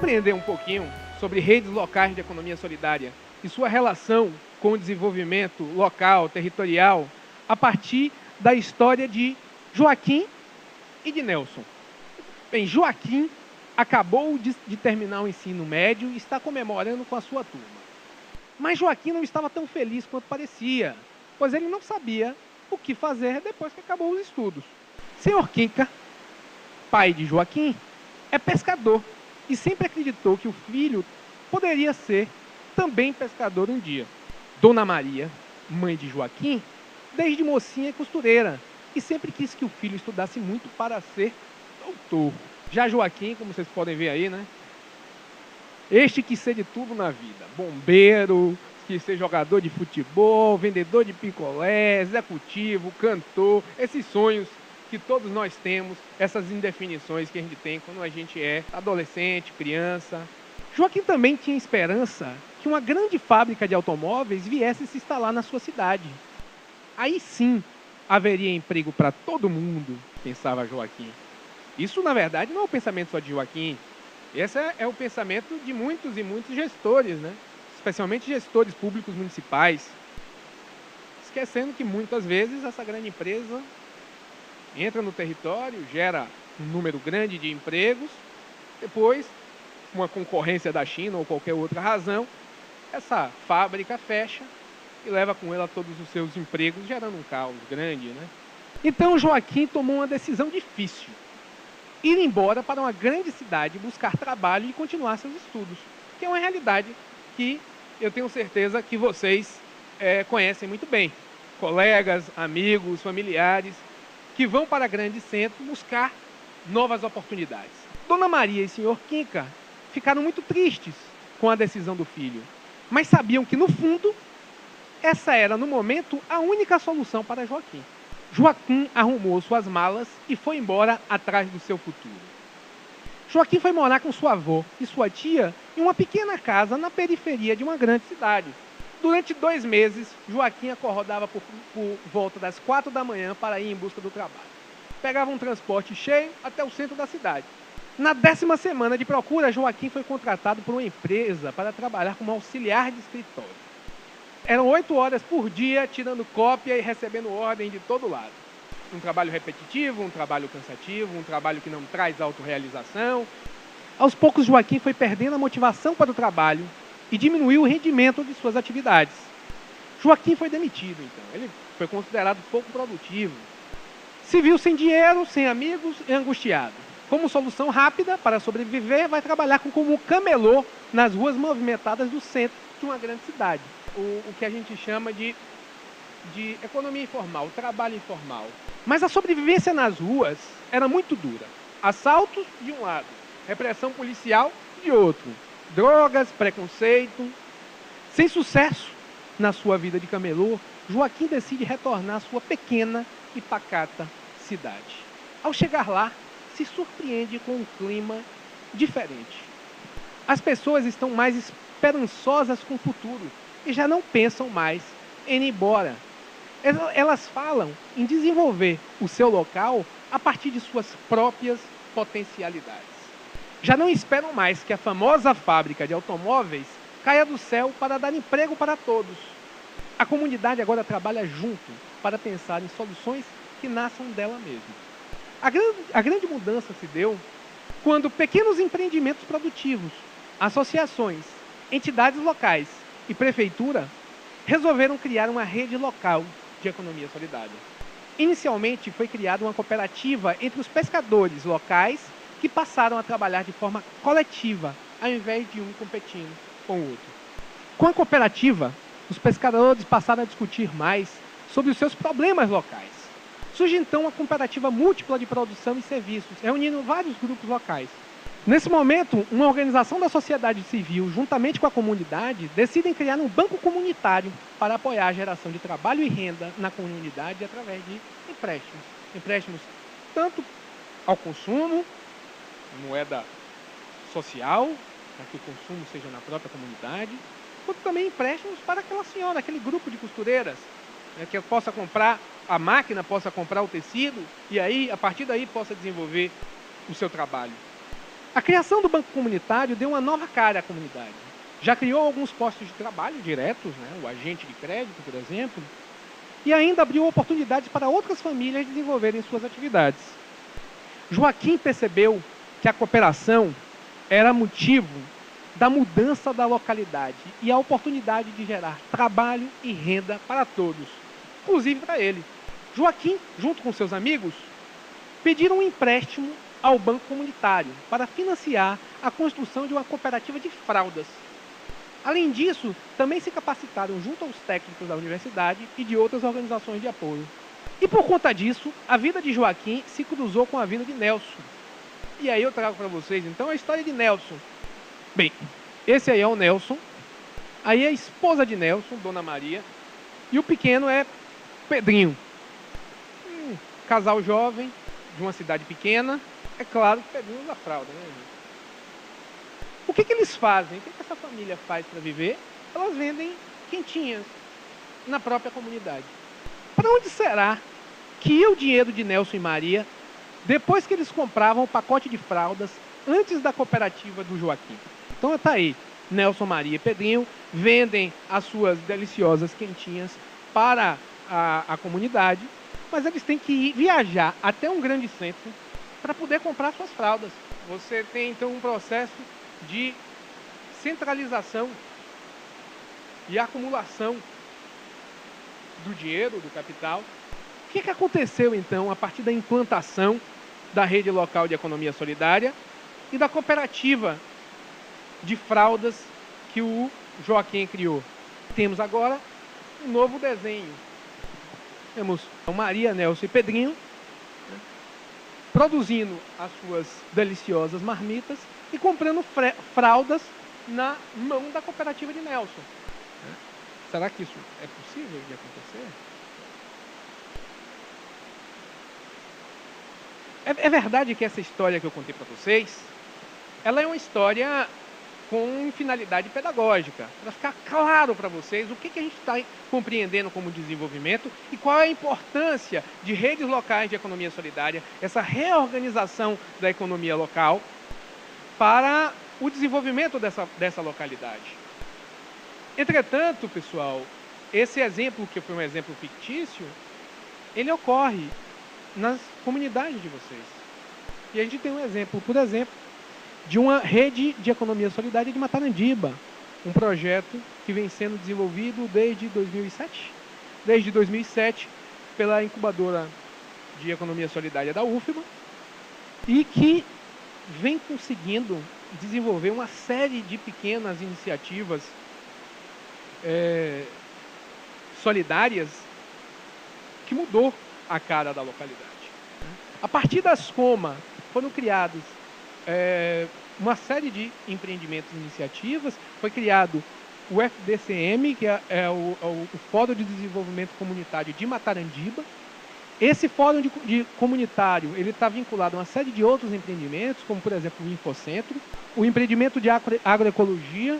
aprender um pouquinho sobre redes locais de economia solidária e sua relação com o desenvolvimento local, territorial, a partir da história de Joaquim e de Nelson. Bem, Joaquim acabou de terminar o ensino médio e está comemorando com a sua turma. Mas Joaquim não estava tão feliz quanto parecia, pois ele não sabia o que fazer depois que acabou os estudos. Senhor Quinca, pai de Joaquim, é pescador e sempre acreditou que o filho poderia ser também pescador um dia. Dona Maria, mãe de Joaquim, desde mocinha é costureira e sempre quis que o filho estudasse muito para ser doutor. Já Joaquim, como vocês podem ver aí, né? Este quis ser de tudo na vida. Bombeiro, quis ser jogador de futebol, vendedor de picolé, executivo, cantor. Esses sonhos que todos nós temos, essas indefinições que a gente tem quando a gente é adolescente, criança. Joaquim também tinha esperança que uma grande fábrica de automóveis viesse se instalar na sua cidade. Aí sim haveria emprego para todo mundo, pensava Joaquim. Isso, na verdade, não é o pensamento só de Joaquim. Esse é o pensamento de muitos e muitos gestores, né? Especialmente gestores públicos municipais. Esquecendo que muitas vezes essa grande empresa entra no território, gera um número grande de empregos, depois, uma concorrência da China ou qualquer outra razão, essa fábrica fecha e leva com ela todos os seus empregos, gerando um caos grande, né? Então Joaquim tomou uma decisão difícil. Ir embora para uma grande cidade, buscar trabalho e continuar seus estudos, que é uma realidade que eu tenho certeza que vocês conhecem muito bem. Colegas, amigos, familiares, que vão para grandes centros buscar novas oportunidades. Dona Maria e Senhor Quinca ficaram muito tristes com a decisão do filho, mas sabiam que, no fundo, essa era, no momento, a única solução para Joaquim. Joaquim arrumou suas malas e foi embora atrás do seu futuro. Joaquim foi morar com sua avó e sua tia em uma pequena casa na periferia de uma grande cidade. Durante 2 meses, Joaquim acordava por volta das 4 da manhã para ir em busca do trabalho. Pegava um transporte cheio até o centro da cidade. Na 10ª semana de procura, Joaquim foi contratado por uma empresa para trabalhar como auxiliar de escritório. Eram 8 horas por dia, tirando cópia e recebendo ordem de todo lado. Um trabalho repetitivo, um trabalho cansativo, um trabalho que não traz autorrealização. Aos poucos, Joaquim foi perdendo a motivação para o trabalho e diminuiu o rendimento de suas atividades. Joaquim foi demitido, então. Ele foi considerado pouco produtivo. Se viu sem dinheiro, sem amigos e angustiado. Como solução rápida para sobreviver, vai trabalhar como camelô nas ruas movimentadas do centro de uma grande cidade. O que a gente chama de economia informal, trabalho informal. Mas a sobrevivência nas ruas era muito dura. Assaltos de um lado, repressão policial de outro, drogas, preconceito. Sem sucesso na sua vida de camelô, Joaquim decide retornar à sua pequena e pacata cidade. Ao chegar lá, se surpreende com um clima diferente. As pessoas estão mais esperançosas com o futuro e já não pensam mais em ir embora. Elas falam em desenvolver o seu local a partir de suas próprias potencialidades. Já não esperam mais que a famosa fábrica de automóveis caia do céu para dar emprego para todos. A comunidade agora trabalha junto para pensar em soluções que nasçam dela mesma. A grande mudança se deu quando pequenos empreendimentos produtivos, associações, entidades locais e prefeitura resolveram criar uma rede local de economia solidária. Inicialmente foi criada uma cooperativa entre os pescadores locais que passaram a trabalhar de forma coletiva, ao invés de um competindo com o outro. Com a cooperativa, os pescadores passaram a discutir mais sobre os seus problemas locais. Surge então uma cooperativa múltipla de produção e serviços, reunindo vários grupos locais. Nesse momento, uma organização da sociedade civil, juntamente com a comunidade, decidem criar um banco comunitário para apoiar a geração de trabalho e renda na comunidade através de empréstimos. Empréstimos tanto ao consumo, moeda social, para que o consumo seja na própria comunidade, quanto também empréstimos para aquela senhora, aquele grupo de costureiras, que possa comprar a máquina, possa comprar o tecido e aí, a partir daí, possa desenvolver o seu trabalho. A criação do banco comunitário deu uma nova cara à comunidade. Já criou alguns postos de trabalho diretos, o agente de crédito, por exemplo, e ainda abriu oportunidades para outras famílias desenvolverem suas atividades. Joaquim percebeu que a cooperação era motivo da mudança da localidade e a oportunidade de gerar trabalho e renda para todos, inclusive para ele. Joaquim, junto com seus amigos, pediram um empréstimo ao banco comunitário para financiar a construção de uma cooperativa de fraldas. Além disso, também se capacitaram junto aos técnicos da universidade e de outras organizações de apoio. E por conta disso, a vida de Joaquim se cruzou com a vida de Nelson. E aí eu trago para vocês, então, a história de Nelson. Bem, esse aí é o Nelson. Aí a esposa de Nelson, Dona Maria. E o pequeno é Pedrinho. Casal jovem, de uma cidade pequena. É claro que Pedrinho usa fralda, né, gente? O que eles fazem? O que essa família faz para viver? Elas vendem quentinhas na própria comunidade. Para onde será que ia o dinheiro de Nelson e Maria depois que eles compravam o pacote de fraldas antes da cooperativa do Joaquim? Então está aí, Nelson, Maria e Pedrinho vendem as suas deliciosas quentinhas para a comunidade, mas eles têm que viajar até um grande centro para poder comprar suas fraldas. Você tem então um processo de centralização e acumulação do dinheiro, do capital. O que aconteceu então a partir da implantação da rede local de economia solidária e da cooperativa de fraldas que o Joaquim criou? Temos agora um novo desenho. Temos Maria, Nelson e Pedrinho produzindo as suas deliciosas marmitas e comprando fraldas na mão da cooperativa de Nelson. Será que isso é possível de acontecer? É verdade que essa história que eu contei para vocês, ela é uma história com finalidade pedagógica, para ficar claro para vocês o que a gente está compreendendo como desenvolvimento e qual é a importância de redes locais de economia solidária, essa reorganização da economia local para o desenvolvimento dessa localidade. Entretanto, pessoal, esse exemplo, que foi um exemplo fictício, ele ocorre nas comunidades de vocês. E a gente tem um exemplo, por exemplo, de uma rede de economia solidária de Matarandiba, um projeto que vem sendo desenvolvido desde 2007. Desde 2007, pela incubadora de economia solidária da UFBA, e que vem conseguindo desenvolver uma série de pequenas iniciativas solidárias que mudou a cara da localidade. A partir das COMA foram criados uma série de empreendimentos e iniciativas. Foi criado o FDCM, que é o Fórum de Desenvolvimento Comunitário de Matarandiba. Esse fórum comunitário ele está vinculado a uma série de outros empreendimentos, como, por exemplo, o Infocentro, o empreendimento de agroecologia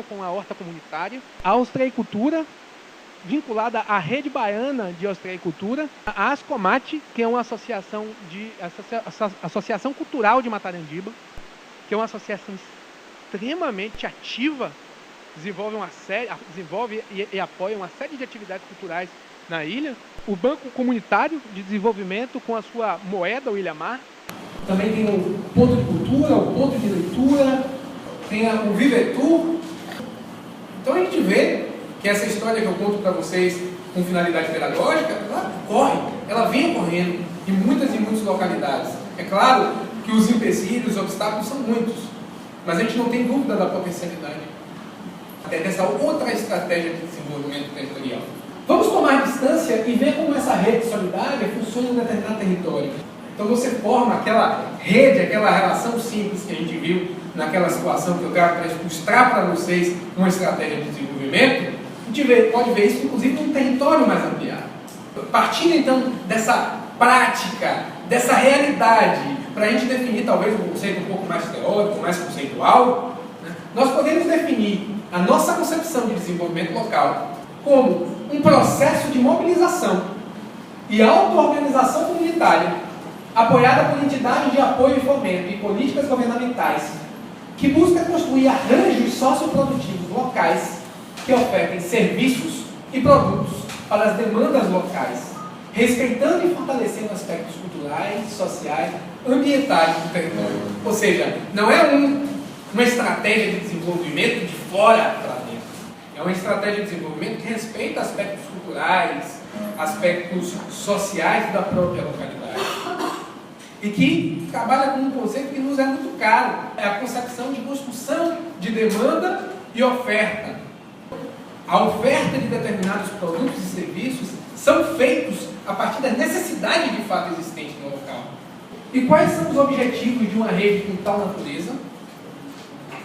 com a horta comunitária, a ostreicultura, vinculada à Rede Baiana de Ostreicultura, a Ascomate, que é uma associação cultural de Matarandiba, que é uma associação extremamente ativa, desenvolve e apoia uma série de atividades culturais na ilha. O Banco Comunitário de Desenvolvimento, com a sua moeda, o Ilhamar. Também tem o ponto de cultura, o ponto de leitura, tem o Vivetur. Então a gente vê que essa história que eu conto para vocês com finalidade pedagógica, ela vem ocorrendo em muitas e muitas localidades. É claro que os empecilhos, os obstáculos são muitos, mas a gente não tem dúvida da potencialidade dessa outra estratégia de desenvolvimento territorial. Vamos tomar distância e ver como essa rede solidária funciona em um determinado território. Então você forma aquela rede, aquela relação simples que a gente viu naquela situação que eu trago para ilustrar para vocês uma estratégia de desenvolvimento. A gente pode ver isso, inclusive, num território mais ampliado. Partindo, então, dessa prática, dessa realidade, para a gente definir, talvez, um conceito um pouco mais teórico, mais conceitual, nós podemos definir a nossa concepção de desenvolvimento local como um processo de mobilização e auto-organização comunitária apoiada por entidades de apoio e fomento e políticas governamentais, que busca construir arranjos socioprodutivos locais que ofertem serviços e produtos para as demandas locais, respeitando e fortalecendo aspectos culturais, sociais, ambientais do território. Ou seja, não é uma estratégia de desenvolvimento de fora para dentro. É uma estratégia de desenvolvimento que respeita aspectos culturais, aspectos sociais da própria localidade. E que trabalha com um conceito que nos é muito caro. É a concepção de construção de demanda e oferta. A oferta de determinados produtos e serviços são feitos a partir da necessidade de fato existente no local. E quais são os objetivos de uma rede com tal natureza?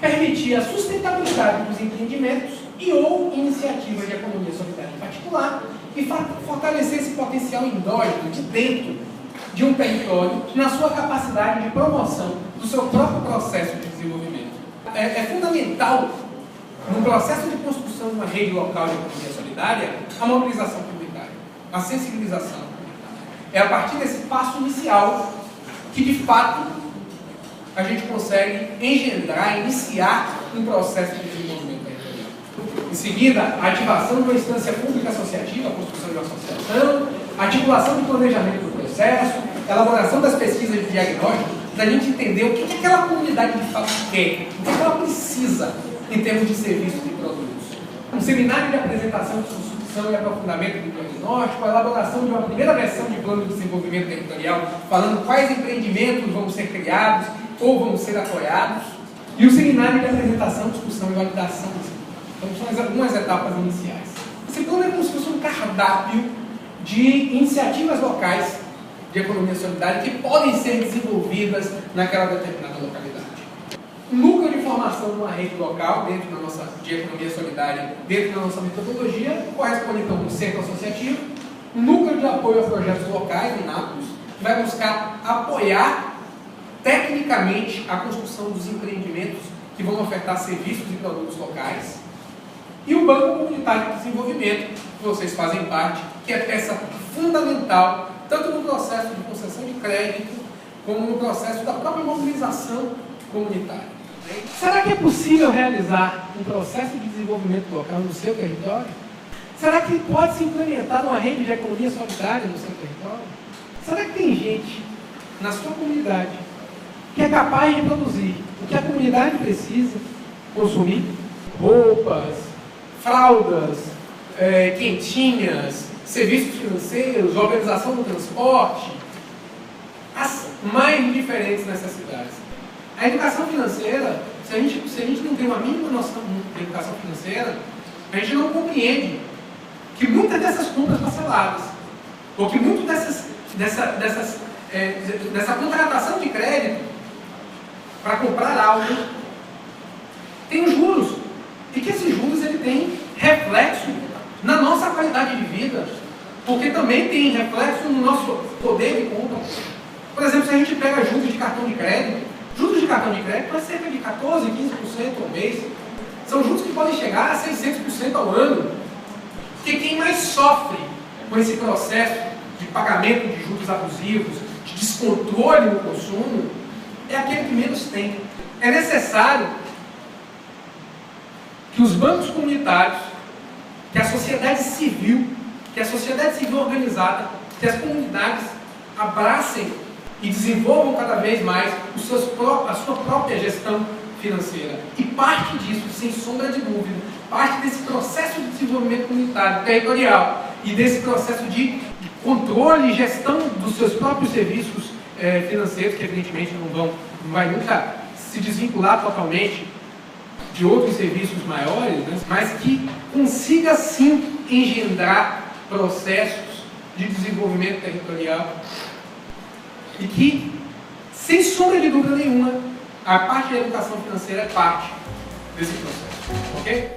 Permitir a sustentabilidade dos empreendimentos e ou iniciativas de economia solidária em particular e fortalecer esse potencial endógeno de dentro de um território na sua capacidade de promoção do seu próprio processo de desenvolvimento. É fundamental, no processo de construção de uma rede local de economia solidária, a mobilização comunitária, a sensibilização comunitária. É a partir desse passo inicial que, de fato, a gente consegue engendrar, iniciar um processo de desenvolvimento territorial. Em seguida, a ativação de uma instância pública associativa, a construção de uma associação, a articulação do planejamento do processo, elaboração das pesquisas de diagnóstico, para a gente entender o que aquela comunidade de fato quer, o que ela precisa em termos de serviços e produtos. Um seminário de apresentação de substituição e aprofundamento do diagnóstico, a elaboração de uma primeira versão de plano de desenvolvimento territorial, falando quais empreendimentos vão ser criados ou vão ser apoiados, e o seminário de apresentação, discussão e validação. Então, são algumas etapas iniciais. Esse plano é como se fosse um cardápio de iniciativas locais de economia solidária que podem ser desenvolvidas naquela determinada localidade. Um núcleo de formação de uma rede local dentro da nossa de economia solidária, dentro da nossa metodologia, corresponde então a um centro associativo, um núcleo de apoio a projetos locais, o NAPOS, que vai buscar apoiar tecnicamente a construção dos empreendimentos que vão ofertar serviços e produtos locais, e o Banco Comunitário de Desenvolvimento, que vocês fazem parte, que é peça fundamental tanto no processo de concessão de crédito, como no processo da própria mobilização comunitária. Será que é possível realizar um processo de desenvolvimento local no seu território? Será que pode se implementar uma rede de economia solidária no seu território? Será que tem gente na sua comunidade que é capaz de produzir o que a comunidade precisa consumir? Roupas, fraldas, quentinhas, serviços financeiros, organização do transporte, as mais diferentes necessidades. A educação financeira, se a gente não tem uma mínima noção de educação financeira, a gente não compreende que muitas dessas compras parceladas, ou que muito dessa contratação de crédito para comprar algo, tem juros. E que esses juros ele tem reflexo na nossa qualidade de vida, porque também tem reflexo no nosso poder de compra. Por exemplo, se a gente pega juros de cartão de crédito é cerca de 14%, 15% ao mês. São juros que podem chegar a 600% ao ano. Porque quem mais sofre com esse processo de pagamento de juros abusivos, de descontrole no consumo, é aquele que menos tem. É necessário que os bancos comunitários, que a sociedade civil organizada, que as comunidades abracem e desenvolvam cada vez mais a sua própria gestão financeira. E parte disso, sem sombra de dúvida, parte desse processo de desenvolvimento comunitário, territorial, e desse processo de controle e gestão dos seus próprios serviços financeiros, que evidentemente não vai nunca se desvincular totalmente de outros serviços maiores, né? Mas que consiga sim engendrar processos de desenvolvimento territorial e que, sem sombra de dúvida nenhuma, a parte da educação financeira é parte desse processo, ok?